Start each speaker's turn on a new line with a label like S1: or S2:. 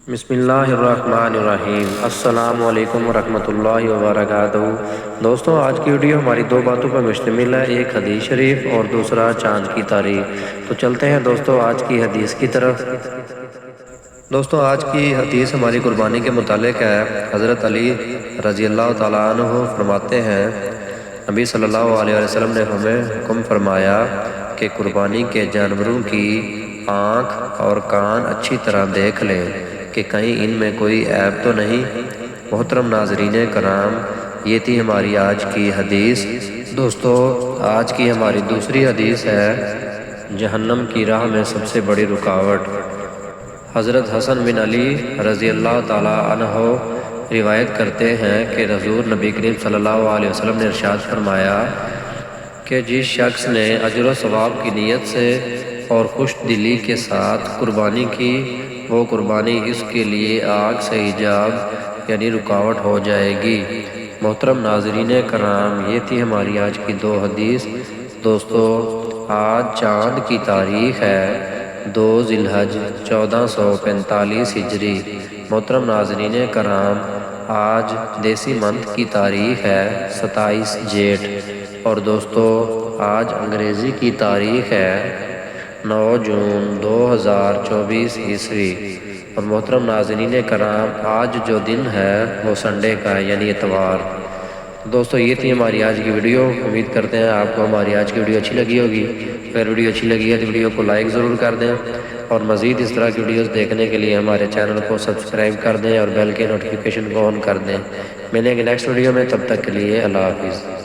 S1: بسم اللہ الرحمن الرحیم۔ السلام علیکم ورحمۃ اللہ وبرکاتہ۔ دوستوں، آج کی ویڈیو ہماری دو باتوں پر مشتمل ہے، ایک حدیث شریف اور دوسرا چاند کی تاریخ۔ تو چلتے ہیں دوستوں آج کی حدیث کی طرف۔ دوستوں، آج کی حدیث ہماری قربانی کے متعلق ہے۔ حضرت علی رضی اللہ تعالیٰ عنہ فرماتے ہیں، نبی صلی اللہ علیہ وسلم نے ہمیں حکم فرمایا کہ قربانی کے جانوروں کی آنکھ اور کان اچھی طرح دیکھ لیں کہ کہیں ان میں کوئی عیب تو نہیں۔ محترم ناظرین کرام، یہ تھی ہماری آج کی حدیث۔ دوستو، آج کی ہماری دوسری حدیث ہے جہنم کی راہ میں سب سے بڑی رکاوٹ۔ حضرت حسن بن علی رضی اللہ تعالیٰ عنہ روایت کرتے ہیں کہ حضور نبی کریم صلی اللہ علیہ وسلم نے ارشاد فرمایا کہ جس شخص نے اجر و ثواب کی نیت سے اور خوش دلی کے ساتھ قربانی کی، وہ قربانی اس کے لیے آگ سے حجاب یعنی رکاوٹ ہو جائے گی۔ محترم ناظرین کرام، یہ تھی ہماری آج کی دو حدیث۔ دوستو، آج چاند کی تاریخ ہے 2 ذی الحج 1445 ہجری۔ محترم ناظرین کرام، آج دیسی منتھ کی تاریخ ہے 27 جیٹھ، اور دوستو آج انگریزی کی تاریخ ہے 9 جون 2024 عیسوی۔ اور محترم ناظرین کرام، آج جو دن ہے وہ سنڈے کا ہے یعنی اتوار۔ دوستو، یہ تھی ہماری آج کی ویڈیو۔ امید کرتے ہیں آپ کو ہماری آج کی ویڈیو اچھی لگی ہوگی۔ اگر ویڈیو اچھی لگی ہے تو ویڈیو کو لائک ضرور کر دیں، اور مزید اس طرح کی ویڈیوز دیکھنے کے لیے ہمارے چینل کو سبسکرائب کر دیں اور بیل کے نوٹیفیکیشن کو آن کر دیں۔ ملیں گے نیکسٹ ویڈیو میں، تب تک کے لیے اللہ حافظ۔